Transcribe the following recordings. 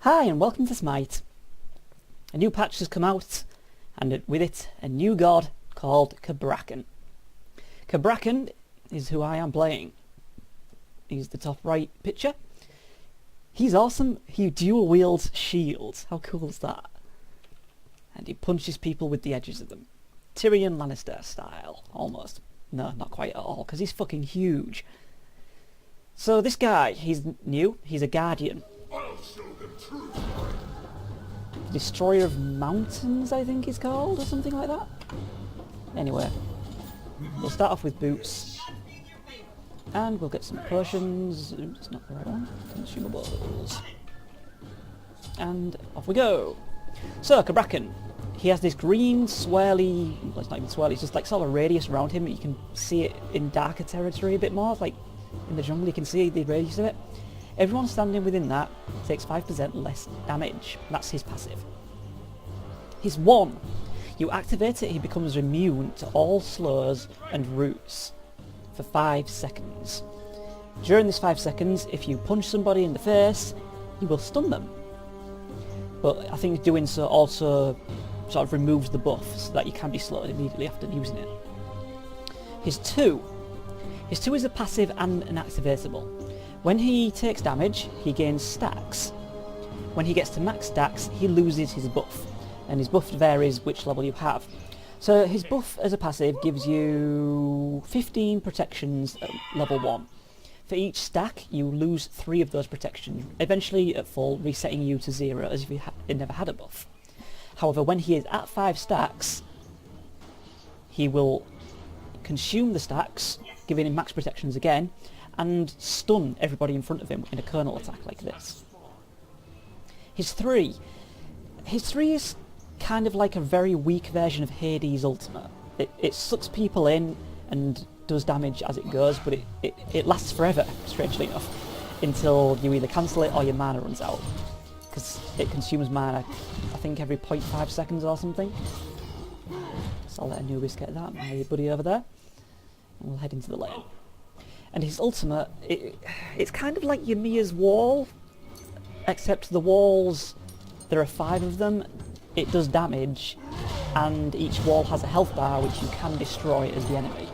Hi and welcome to Smite. A new patch has come out, and with it a new god called Cabrakan. Cabrakan is who I am playing. He's the top right picture. He's awesome. He dual wields shields. How cool is that? And he punches people with the edges of them. Tyrion Lannister style, almost. No, not quite at all, because he's fucking huge. So this guy, he's new. He's a guardian. Destroyer of Mountains, I think he's called, or something like that. Anyway, we'll start off with boots. And we'll get some potions. Oops, it's not the right one. Consumables. And off we go. So, Cabrakan. He has this green, swirly... Well, it's not even swirly, it's just like sort of a radius around him. You can see it in darker territory a bit more. Like in the jungle, you can see the radius of it. Everyone standing within that takes 5% less damage. That's his passive. His 1. You activate it, he becomes immune to all slurs and roots for 5 seconds. During this 5 seconds, if you punch somebody in the face, he will stun them. But I think doing so also sort of removes the buff so that you can be slowed immediately after using it. His 2. His 2 is a passive and an activatable. When he takes damage, he gains stacks. When he gets to max stacks, he loses his buff, and his buff varies which level you have. So his buff as a passive gives you 15 protections at level 1. For each stack, you lose 3 of those protections, eventually at full resetting you to 0 as if you never had a buff. However, when he is at 5 stacks, he will consume the stacks, giving him max protections again, and stun everybody in front of him in a kernel attack like this. His 3. His 3 is kind of like a very weak version of Hades' ultimate. It sucks people in and does damage as it goes, but it lasts forever, strangely enough, until you either cancel it or your mana runs out. Because it consumes mana, I think, every 0.5 seconds or something. So I'll let Anubis get that, my buddy over there. And we'll head into the lane. And his ultimate, it's kind of like Ymir's wall, except the walls, there are 5 of them, it does damage, and each wall has a health bar which you can destroy as the enemy.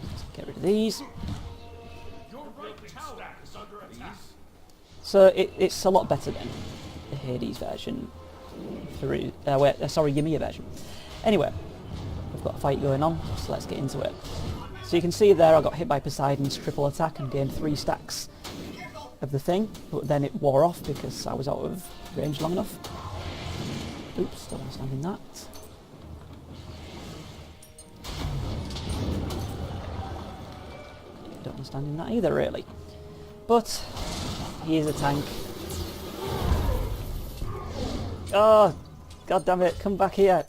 Let's get rid of these. So it's a lot better than the Hades version, Ymir version. Anyway. We've got a fight going on, so let's get into it. So you can see there I got hit by Poseidon's triple attack and gained 3 stacks of the thing, but then it wore off because I was out of range long enough. Oops, don't understand in that. Don't understand in that either, really. But he is a tank. Oh, god damn it, come back here.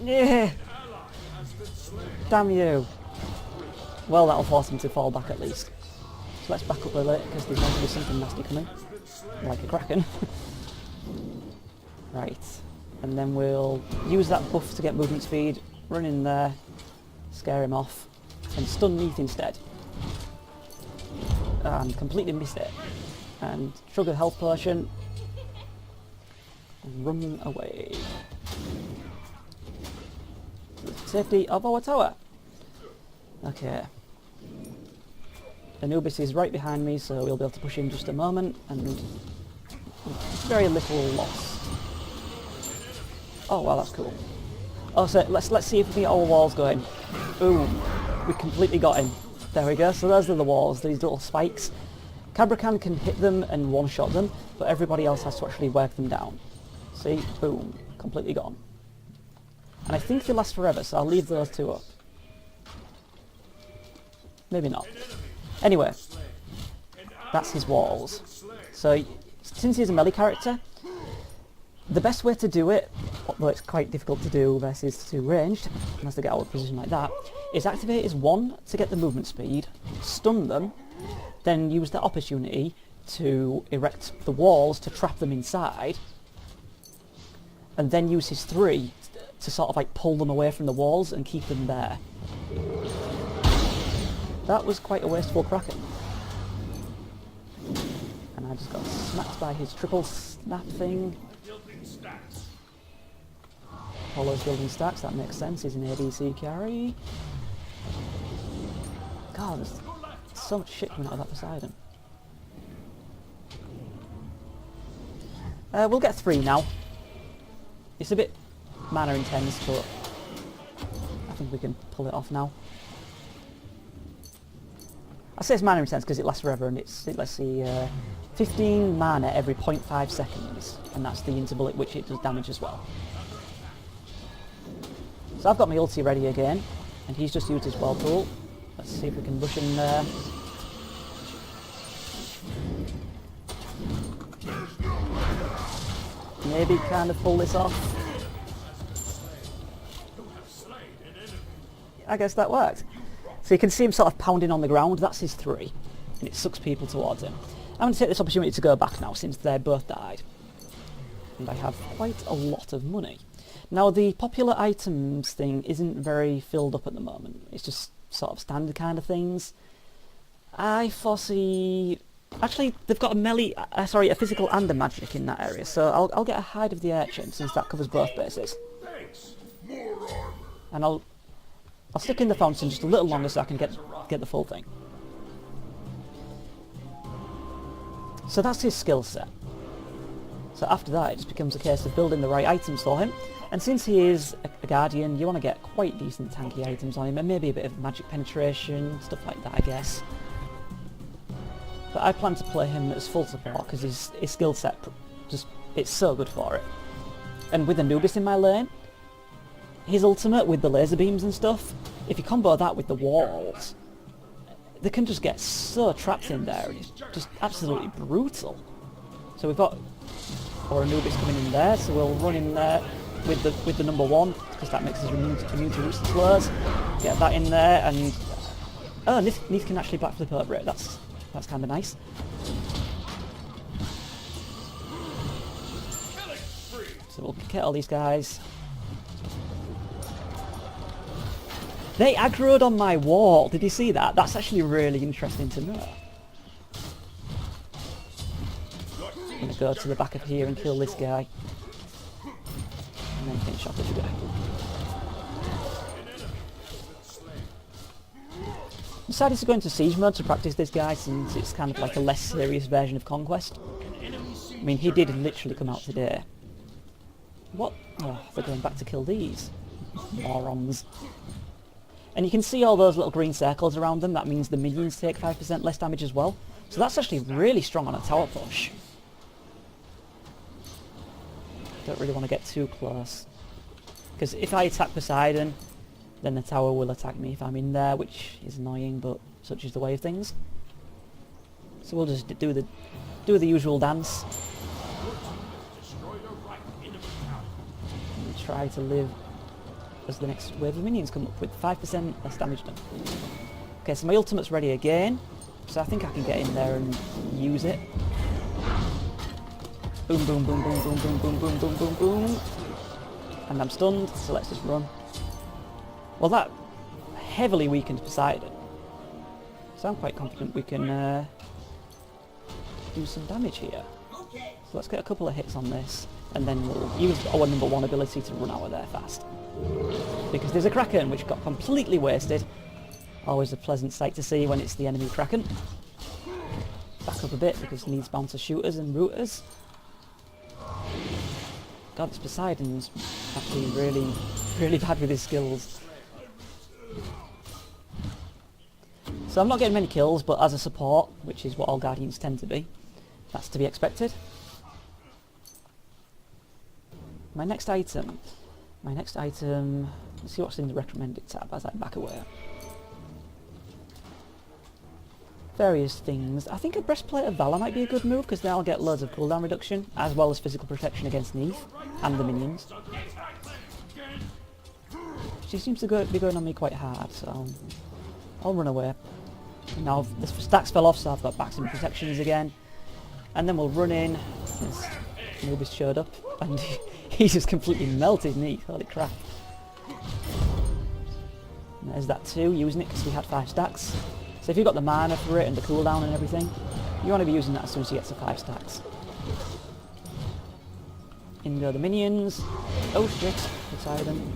Yeah. Damn you! Well, that'll force him to fall back at least. So let's back up a little because there's going to be something nasty coming. Like a kraken. Right. And then we'll use that buff to get movement speed, run in there, scare him off, and stun Neath instead. And completely missed it. And chug a health potion. And run away. Safety of our tower. Okay. Anubis is right behind me, so we'll be able to push in just a moment, and very little lost. Oh well, that's cool. Oh, so let's see if we can get all the walls going. Boom. We completely got him. There we go. So those are the walls, these little spikes. Cabrakan can hit them and one-shot them, but everybody else has to actually work them down. See? Boom. Completely gone. And I think they last forever, so I'll leave those 2 up. Maybe not. Anyway, that's his walls. So, since he's a melee character, the best way to do it, although it's quite difficult to do versus to ranged, unless they get out of position like that, is activate his 1 to get the movement speed, stun them, then use that opportunity to erect the walls to trap them inside, and then use his 3 to sort of like pull them away from the walls and keep them there. That was quite a wasteful Kraken. And And I just got smacked by his triple snap thing. Apollo's building stacks, that makes sense, he's an ADC carry. God, there's so much shit coming out of that Poseidon. We'll get 3 now. It's a bit mana intense, but I think we can pull it off now. I say it's mana intense because it lasts forever, and it's, let's see, 15 mana every 0.5 seconds, and that's the interval at which it does damage as well. So I've got my ulti ready again, and he's just used his whirlpool. Let's see if we can rush in there. Maybe kind of pull this off. I guess that worked. So you can see him sort of pounding on the ground, that's his 3, and it sucks people towards him. I'm going to take this opportunity to go back now since they both died. And I have quite a lot of money. Now the popular items thing isn't very filled up at the moment, it's just sort of standard kind of things. I foresee... Actually, they've got a melee, a physical and a magic in that area, so I'll get a Hide of the Urchin since that covers both bases. And I'll stick in the fountain just a little longer so I can get the full thing. So that's his skill set. So after that it just becomes a case of building the right items for him. And since he is a guardian, you want to get quite decent tanky items on him, and maybe a bit of magic penetration, stuff like that I guess. But I plan to play him as full support because his skill set, it's so good for it. And with Anubis in my lane, his ultimate with the laser beams and stuff, if you combo that with the walls, they can just get so trapped in there, and it's just absolutely brutal. So we've got our Anubis coming in there, so we'll run in there with the number 1, because that makes us immune to roots and slurs. Get that in there, and... Oh, Neith can actually backflip over it, that's kind of nice. So we'll get all these guys. They aggroed on my wall, did you see that? That's actually really interesting to know. I'm going to go to the back of here and kill this guy. And then finish off this guy. I decided to go into Siege mode to practice this guy since it's kind of like a less serious version of Conquest. I mean, he did literally come out today. What? Oh, they're going back to kill these. Morons. And you can see all those little green circles around them, that means the minions take 5% less damage as well. So that's actually really strong on a tower push. Don't really want to get too close. Because if I attack Poseidon, then the tower will attack me if I'm in there, which is annoying, but such is the way of things. So we'll just do the usual dance. And try to live as the next wave of minions come up with 5% less damage done. Okay, so my ultimate's ready again, so I think I can get in there and use it. Boom, boom, boom, boom, boom, boom, boom, boom, boom, boom, boom. And I'm stunned, so let's just run. Well, that heavily weakened Poseidon, so I'm quite confident we can do some damage here. So let's get a couple of hits on this, and then we'll use our number 1 ability to run out of there fast. Because there's a Kraken which got completely wasted. Always a pleasant sight to see when it's the enemy Kraken. Back up a bit because it needs bound to shooters and rooters. God, this Poseidon's actually really, really bad with his skills. So I'm not getting many kills, but as a support, which is what all Guardians tend to be, that's to be expected. My next item, let's see what's in the recommended tab as I back away. Various things. I think a Breastplate of Valor might be a good move, because then I'll get loads of cooldown reduction, as well as physical protection against Neith and the minions. She seems to be going on me quite hard, so I'll run away. Now the stacks fell off, so I've got maximum protections again. And then we'll run in, since Anubis showed up, and he just completely melted Neith, holy crap. And there's that too, using it because we had 5 stacks. So if you've got the mana for it and the cooldown and everything, You want to be using that as soon as he gets to 5 stacks. In go the minions. Oh shit, Poseidon.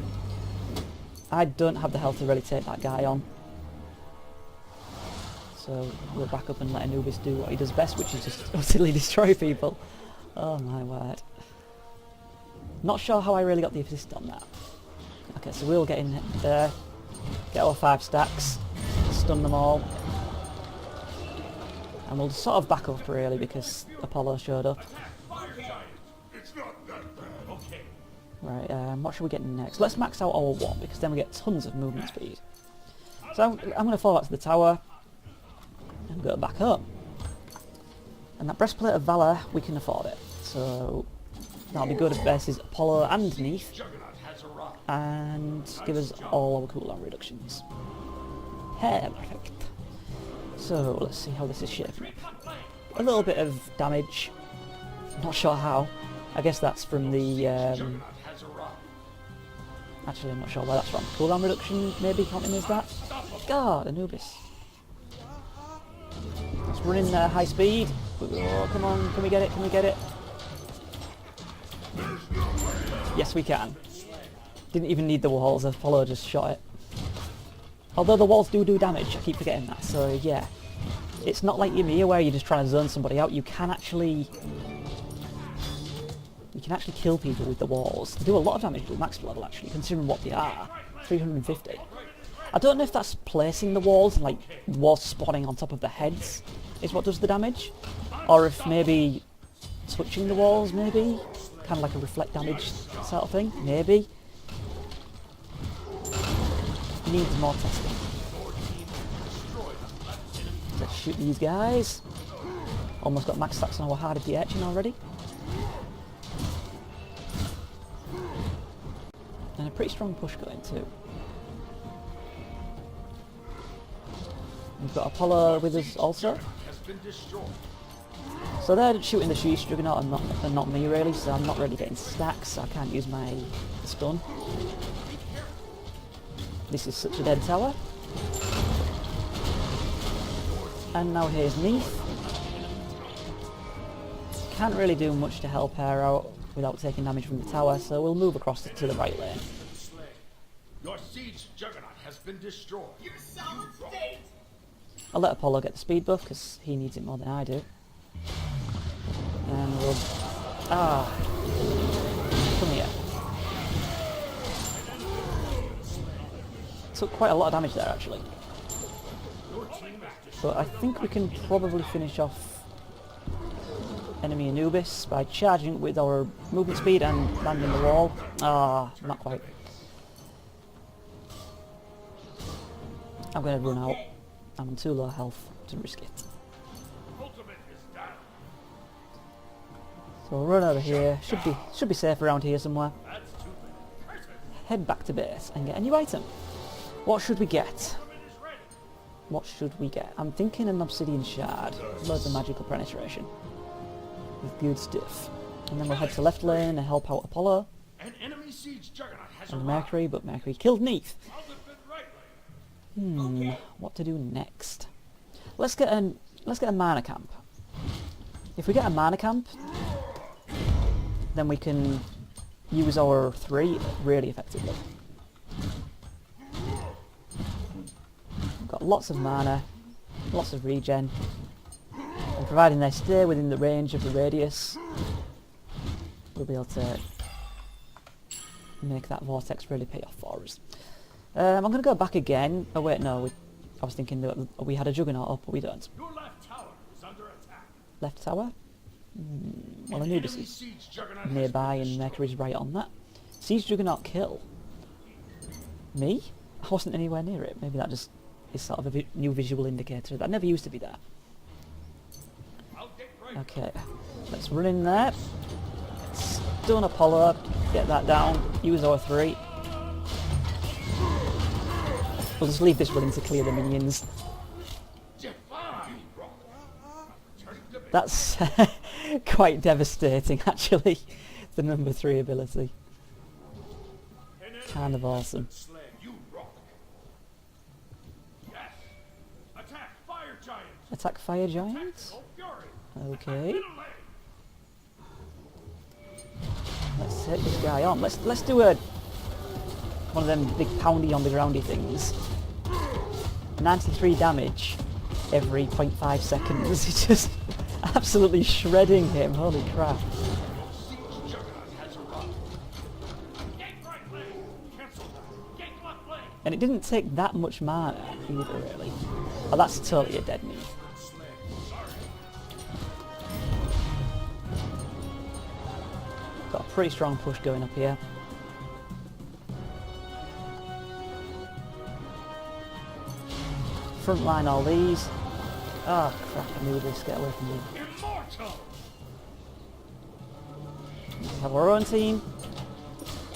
I don't have the health to really take that guy on. So we'll back up and let Anubis do what he does best, which is just utterly destroy people. Oh my word. Not sure how I really got the assist on that. Okay, so we'll get in there, get our 5 stacks, stun them all. And we'll sort of back up really because Apollo showed up. Right, what should we get next? Let's max out our 1 because then we get tons of movement speed. So I'm going to fall back to the tower and go back up. And that breastplate of Valor, we can afford it. So that'll be good versus Apollo and Neath. And give us all our cooldown reductions. Perfect. So let's see how this is shaping up. A little bit of damage. Not sure how. I guess that's from the... actually, I'm not sure where that's from. Cooldown reduction, maybe counting as that? God, Anubis. Let's run in high speed. Oh, come on, can we get it? Can we get it? Yes, we can. Didn't even need the walls, Apollo just shot it. Although the walls do damage, I keep forgetting that, so yeah. It's not like Ymir where you're just trying to zone somebody out, you can actually kill people with the walls. They do a lot of damage at max level actually, considering what they are. 350. I don't know if that's placing the walls and like walls spawning on top of the heads is what does the damage. Or if maybe touching the walls maybe. Kind of like a reflect damage sort of thing, maybe. Needs more testing. Let's shoot these guys. Almost got max stacks on our Heart of the Urchin already. And a pretty strong push going too. We've got Apollo with us also. So they're shooting the Siege Juggernaut and not me really, so I'm not really getting stacks, so I can't use my stun. This is such a dead tower. And now here's Neath. Can't really do much to help her out without taking damage from the tower, so we'll move across to the right lane. Your siege juggernaut has been destroyed. Your solid state. I'll let Apollo get the speed buff because he needs it more than I do. And we'll... come here. Took quite a lot of damage there actually. But I think we can probably finish off enemy Anubis by charging with our movement speed and landing the wall. Not quite. I'm going to run out. I'm on too low health to risk it. So we'll run over here. Should be safe around here somewhere. Head back to base and get a new item. What should we get? What should we get? I'm thinking an obsidian shard. Loads of magical penetration. With good stuff. And then we'll head to left lane and help out Apollo. And Mercury, but Mercury killed Neath. What to do next? Let's get a mana camp. If we get a mana camp, then we can use our 3 really effectively. We've got lots of mana, lots of regen, and providing they stay within the range of the radius, we'll be able to make that vortex really pay off for us. I'm going to go back again. Oh wait, no, I was thinking that we had a Juggernaut up, but we don't. Your left tower is under attack. Left tower? Well, Anubis is nearby and Mercury's right on that. Siege Juggernaut kill. Me? I wasn't anywhere near it. Maybe that just is sort of a new visual indicator. That never used to be there. Okay, let's run in there. Stun Apollo, get that down, use our 3. We'll just leave this running to clear the minions. That's quite devastating actually, the number 3 ability. Kind of awesome. giant. Attack fire giants. Oh, fury. Okay. Let's hit this guy on. Let's do a one of them big poundy on the groundy things. 93 damage every 0.5 seconds. It's just absolutely shredding him. Holy crap. Siege Juggernaut has arrived. Gate right lane. Cancel that. Gate left lane. And it didn't take that much mana either, really. Oh, that's totally a dead knee. Got a pretty strong push going up here. Front line all these. Oh crap, I knew this. Get away from me. Immortal. Let's have our own team.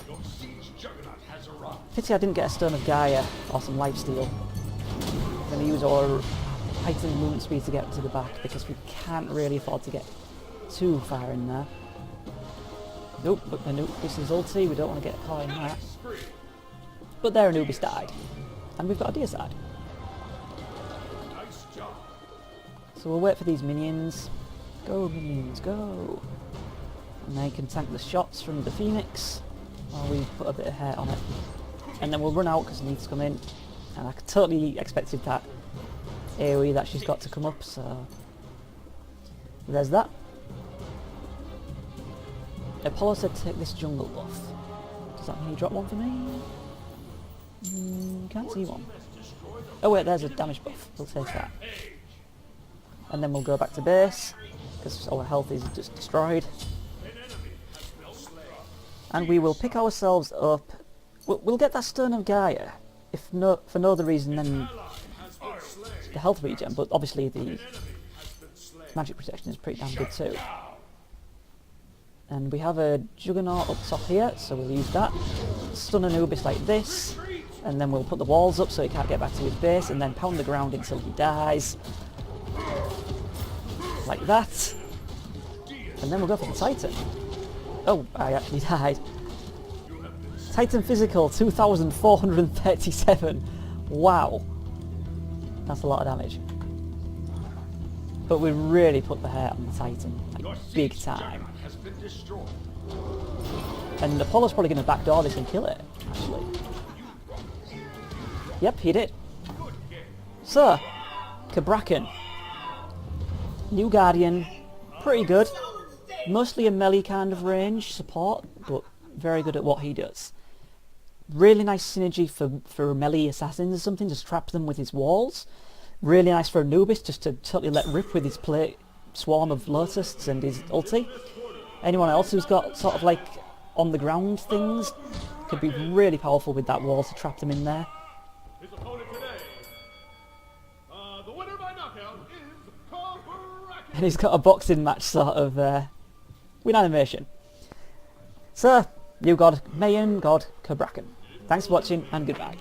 Your siege Juggernaut has arrived. Pity I didn't get a Stone of Gaia or some lifesteal. I'm going to use our heightened movement speed to get to the back because we can't really afford to get too far in there. Nope, but Anubis' ulti, we don't want to get caught in that. Spree. But there Anubis died. And we've got a deicide. Nice job. So we'll wait for these minions. Go minions, go! And they can tank the shots from the Phoenix while we put a bit of hair on it. And then we'll run out because it needs to come in. And I totally expected that AoE that she's got to come up, so there's that. Apollo said take this jungle buff. Does that mean he dropped one for me? Can't see one. Oh wait, there's a damage buff. We'll take that. And then we'll go back to base, because our health is just destroyed. And we will pick ourselves up. We'll get that Stone of Gaia, if for no other reason than the health regen, but obviously the magic protection is pretty damn good too. And we have a Juggernaut up top here, so we'll use that. Stun Anubis like this, and then we'll put the walls up so he can't get back to his base, and then pound the ground until he dies. Like that. And then we'll go for the Titan. Oh, I actually died. Titan physical, 2,437. Wow. That's a lot of damage. But we really put the hair on the Titan, like big time. And Apollo's probably going to backdoor this and kill it, actually. Yep, he did. So, Cabrakan. New Guardian, pretty good. Mostly a melee kind of range support, but very good at what he does. Really nice synergy for melee assassins or something, just trap them with his walls. Really nice for Anubis, just to totally let rip with his swarm of lotuses and his ulti. Anyone else who's got sort of like on the ground things could be really powerful with that wall to trap them in there. His opponent today. The winner by knockout is Cabrakan. And he's got a boxing match sort of win animation. So, new god, Mayan god, Cabrakan. Thanks for watching and goodbye.